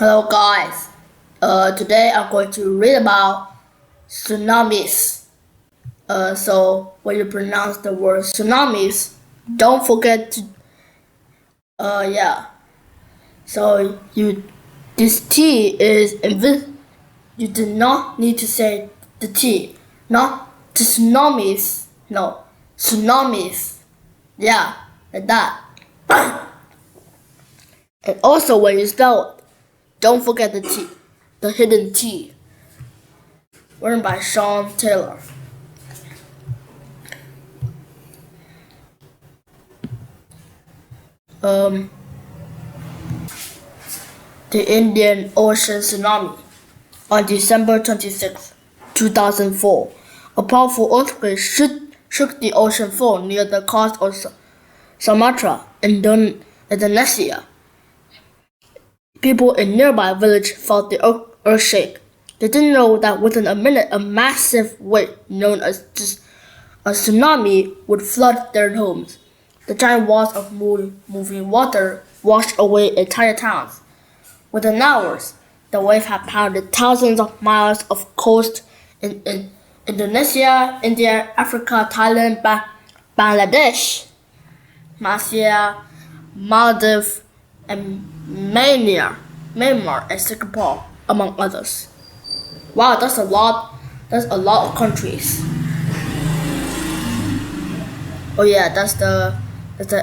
Hello guys, today I'm going to read about tsunamis. So when you pronounce the word tsunamis, don't forget to, yeah. So this T is you do not need to say the T, not the tsunamis, no, tsunamis, yeah, like that. And also when you spell it, don't forget the T, the hidden T. Written by Sean Taylor. The Indian Ocean Tsunami. On December 26, 2004, a powerful earthquake shook the ocean floor near the coast of Sumatra, Indonesia. People in nearby village felt the earth shake. They didn't know that within a minute a massive wave known as a tsunami would flood their homes. The giant walls of moving water washed away entire towns. Within hours, the wave had pounded thousands of miles of coast in Indonesia, India, Africa, Thailand, Bangladesh, Malaysia, Maldives, and Myanmar, and Singapore, among others. Wow, that's a lot. That's a lot of countries. Oh yeah, that's the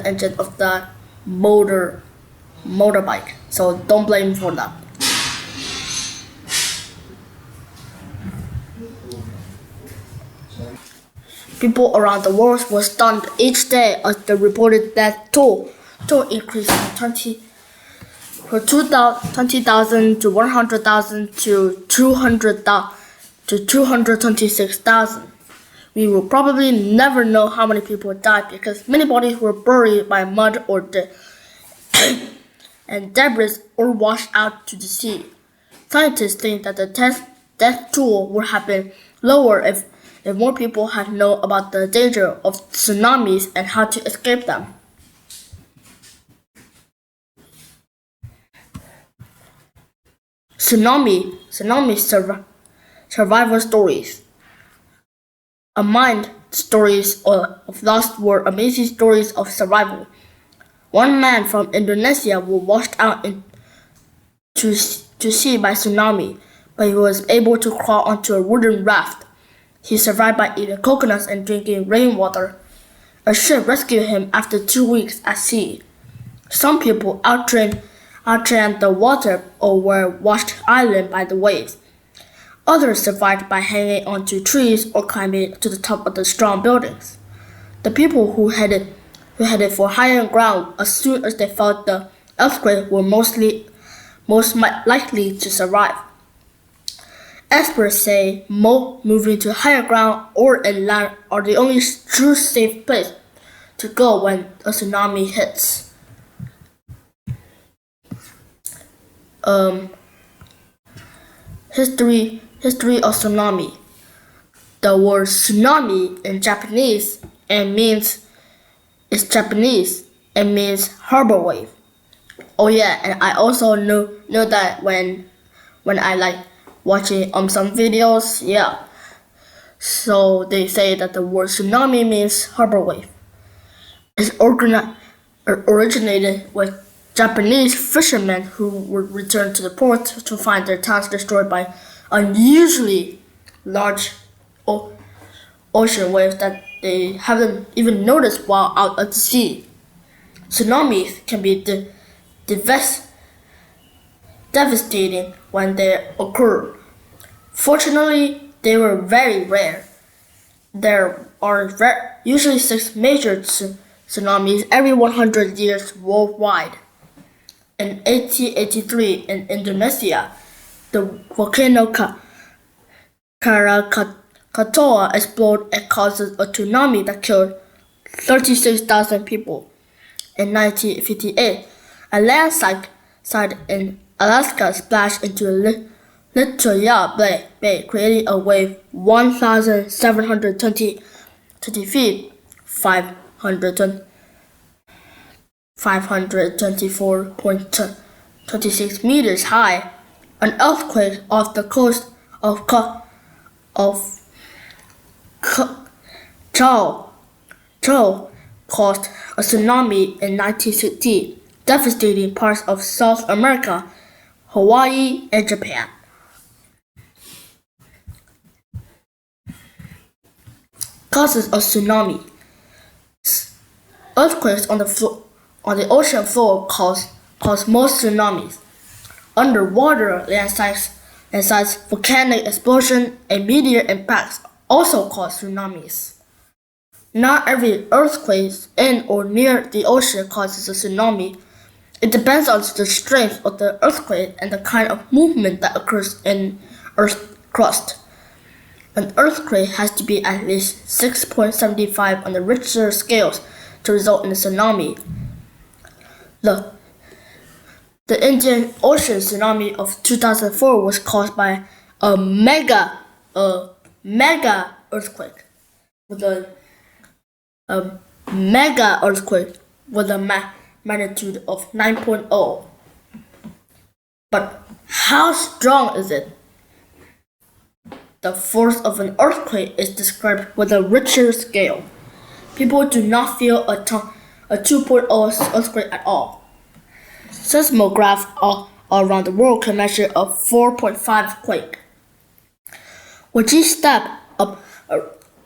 engine of the motorbike. So don't blame me for that. People around the world were stunned each day as the reported death toll increased from 20,000 to 100,000 to 200,000 to 226,000. We will probably never know how many people died because many bodies were buried by mud and debris or washed out to the sea. Scientists think that the death toll would have been lower if more people had known about the danger of tsunamis and how to escape them. Tsunami survival stories. Among stories of lost were amazing stories of survival. One man from Indonesia was washed out to sea by tsunami, but he was able to crawl onto a wooden raft. He survived by eating coconuts and drinking rainwater. A ship rescued him after 2 weeks at sea. Some people outtrained the water or were washed island by the waves. Others survived by hanging onto trees or climbing to the top of the strong buildings. The people who headed for higher ground as soon as they felt the earthquake were most likely to survive. Experts say moving to higher ground or inland are the only true safe place to go when a tsunami hits. History of tsunami. The word tsunami in Japanese means harbor wave. Oh yeah, and I also know that when I like watching some videos, yeah. So they say that the word tsunami means harbor wave. It's originated with Japanese fishermen who would return to the port to find their towns destroyed by unusually large ocean waves that they haven't even noticed while out at the sea. Tsunamis can be devastating when they occur. Fortunately, they were very rare. There are usually 6 major tsunamis every 100 years worldwide. In 1883 in Indonesia, the volcano Krakatoa exploded and caused a tsunami that killed 36,000 people. In 1958, a landslide in Alaska splashed into Lituya Bay, creating a wave 1,720 feet, 524.2 26 meters high. An earthquake off the coast of Chao caused a tsunami in 1960, devastating parts of South America, Hawaii, and Japan. Causes of tsunami. Earthquakes on the ocean floor cause most tsunamis. Underwater landslides, volcanic explosions, and meteor impacts also cause tsunamis. Not every earthquake in or near the ocean causes a tsunami. It depends on the strength of the earthquake and the kind of movement that occurs in Earth's crust. An earthquake has to be at least 6.75 on the Richter scale to result in a tsunami. The Indian Ocean tsunami of 2004 was caused by a mega earthquake with a magnitude of 9.0. But how strong is it? The force of an earthquake is described with a Richter scale. People do not feel a 2.0 earthquake at all. Seismographs all around the world can measure a 4.5 quake. With each step up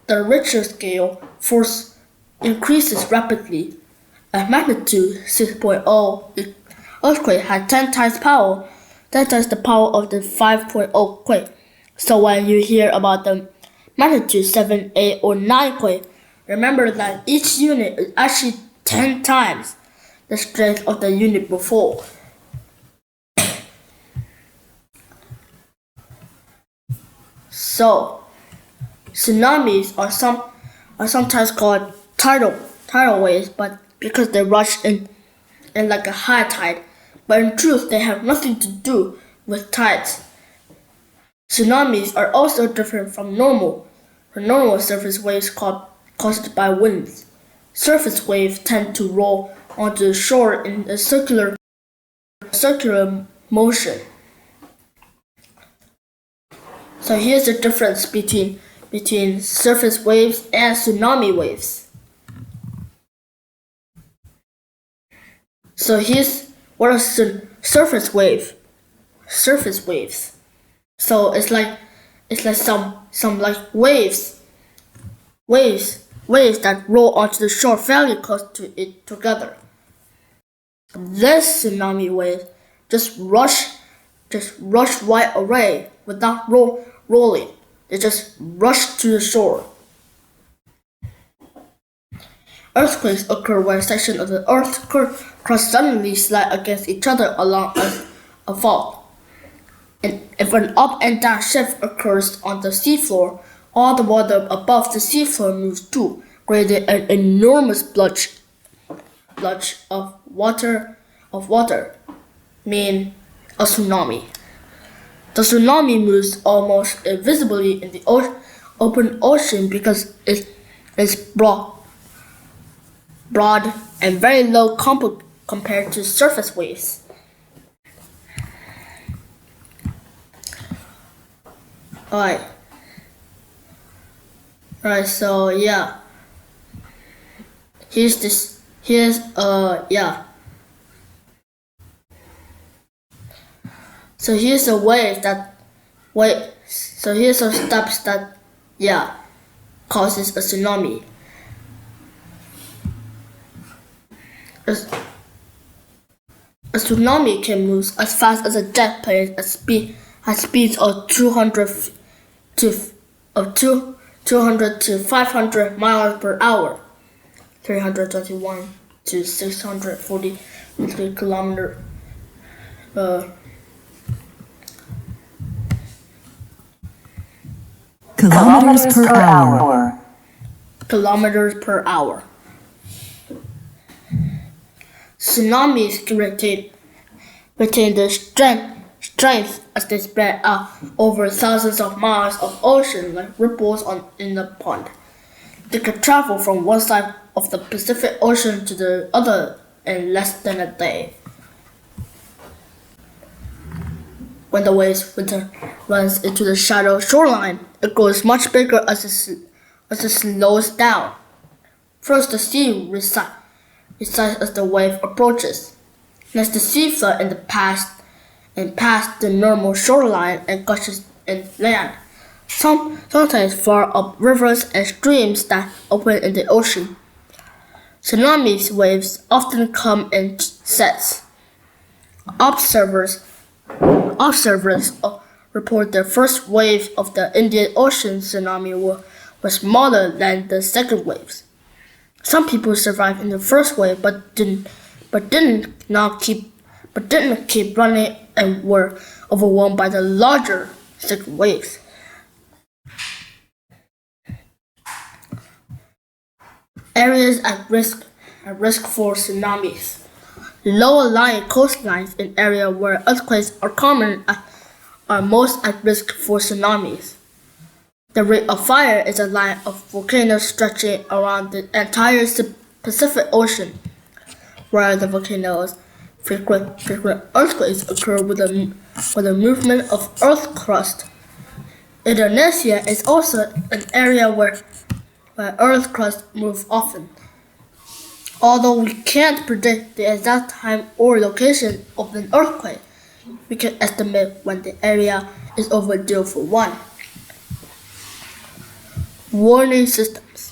the Richter scale, force increases rapidly. A magnitude 6.0 earthquake has 10 times the power of the 5.0 quake. So when you hear about the magnitude 7, 8, or 9 quake, remember that each unit is actually 10 times the strength of the unit before. So, tsunamis are sometimes called tidal waves, but because they rush in like a high tide. But in truth, they have nothing to do with tides. Tsunamis are also different from normal surface waves caused by winds. Surface waves tend to roll onto the shore in a circular motion. So here's the difference between surface waves and tsunami waves. So here's what are surface waves. So it's like some like waves that roll onto the shore fairly close to it together. This tsunami wave just rush right away without rolling. They just rush to the shore. Earthquakes occur when sections of the Earth's crust suddenly slide against each other along a fault. And if an up and down shift occurs on the seafloor, all the water above the seafloor moves too, creating an enormous blotch of water, meaning a tsunami. The tsunami moves almost invisibly in the open ocean because it is broad and very low compared to surface waves. Alright, so yeah. Here's So here's a wave so here's some steps that causes a tsunami. A tsunami can move as fast as a jet plane at speeds of 200 to 500 miles per hour, 321 to 640 kilometers kilometers per hour. Tsunamis can retain their strength as they spread out over thousands of miles of ocean like ripples in a pond. They can travel from one side of the Pacific Ocean to the other in less than a day. When the waves runs into the shallow shoreline, it grows much bigger as it slows down. First, the sea resides as the wave approaches. Next, the sea flood in the past the normal shoreline and gushes inland. Sometimes far up rivers and streams that open in the ocean. Tsunami waves often come in sets. Observers report the first wave of the Indian Ocean tsunami was smaller than the second waves. Some people survived in the first wave but didn't keep running and were overwhelmed by the larger second waves. Areas at risk for tsunamis. Lower-lying coastlines in areas where earthquakes are common are most at risk for tsunamis. The Ring of Fire is a line of volcanoes stretching around the entire Pacific Ocean, where the volcanoes frequent earthquakes occur with the movement of earth crust. Indonesia is also an area where earth crust moves often. Although we can't predict the exact time or location of an earthquake, we can estimate when the area is overdue for one. Warning systems.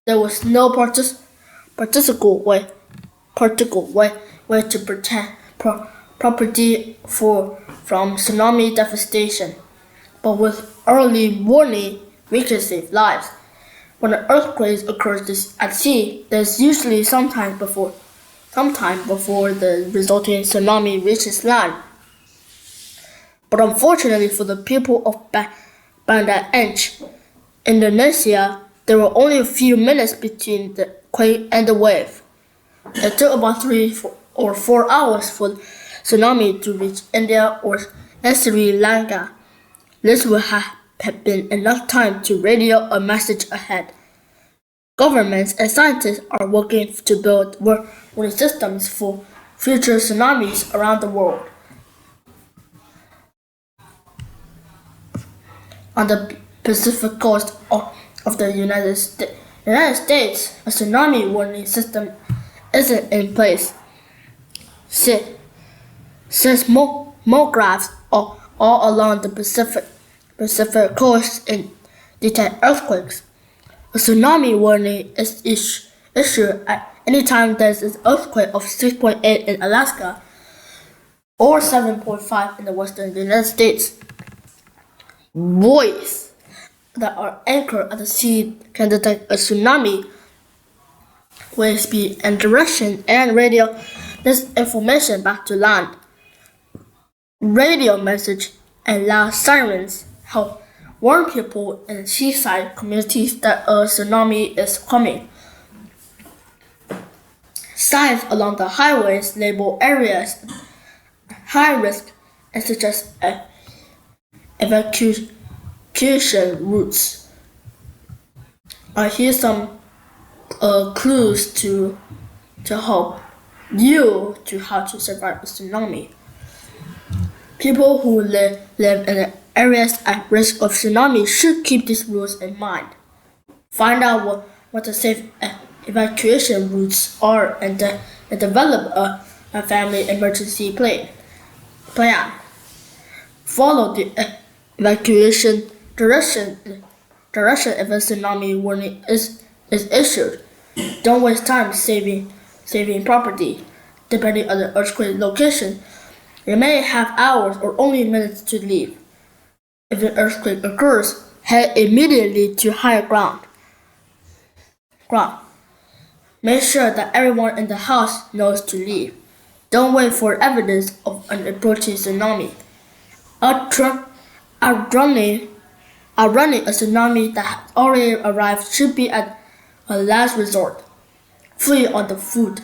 There was no particle way to protect property from tsunami devastation, but with early warning, we can save lives. When an earthquake occurs at sea, there's usually some time before the resulting tsunami reaches land. But unfortunately for the people of Banda Aceh, Indonesia, there were only a few minutes between the quake and the wave. It took about 3 or 4 hours for the tsunami to reach India and Sri Lanka. This would have been enough time to radio a message ahead. Governments and scientists are working to build warning systems for future tsunamis around the world. On the Pacific coast of the United States, a tsunami warning system isn't in place. Seismographs all along the Pacific coast detect earthquakes. A tsunami warning is issued at any time there is an earthquake of 6.8 in Alaska or 7.5 in the western United States. Buoys that are anchored at the sea can detect a tsunami wave speed and direction and radio this information back to land. Radio message and loud sirens help warn people in seaside communities that a tsunami is coming. Signs along the highways label areas high risk and suggest evacuation routes. Here's some clues to help you to how to survive a tsunami. People who live in areas at risk of tsunami should keep these rules in mind. Find out what the safe evacuation routes are and develop a family emergency plan. Follow the evacuation direction if a tsunami warning is issued. Don't waste time saving property. Depending on the earthquake location, you may have hours or only minutes to leave. If an earthquake occurs, head immediately to higher ground. Make sure that everyone in the house knows to leave. Don't wait for evidence of an approaching tsunami. Outrunning a tsunami that has already arrived should be at a last resort. Flee on the food.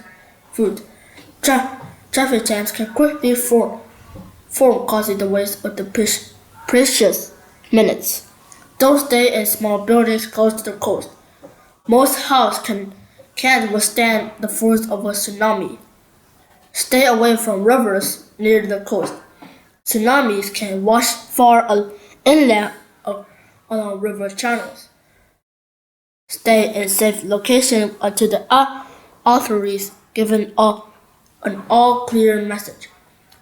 Traffic jams can quickly form, causing the waste of the precious minutes. Don't stay in small buildings close to the coast. Most houses can't withstand the force of a tsunami. Stay away from rivers near the coast. Tsunamis can wash far inland along river channels. Stay in safe location until the authorities give an all clear message.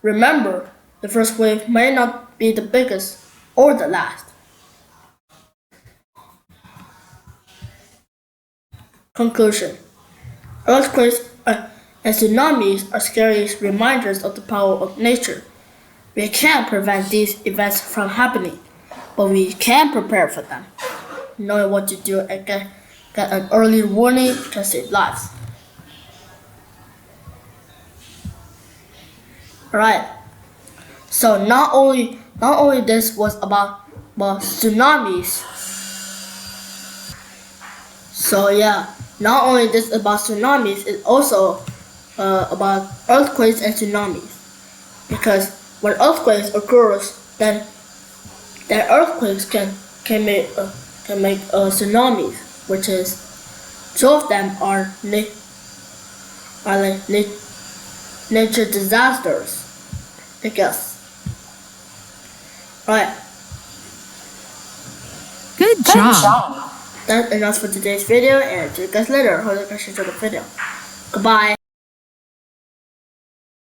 Remember, the first wave may not be the biggest or the last. Conclusion: earthquakes and tsunamis are scary reminders of the power of nature. We can't prevent these events from happening, but we can prepare for them. Knowing what to do and get an early warning can save lives. Alright, so not only this was about tsunamis. So yeah, not only this about tsunamis, it's also about earthquakes and tsunamis. Because when earthquakes occurs, then earthquakes can make tsunamis, which is two of them are like nature disasters. I guess. Right. Good job. That's enough for today's video, and see you guys later. Hope you guys enjoyed the video. Goodbye.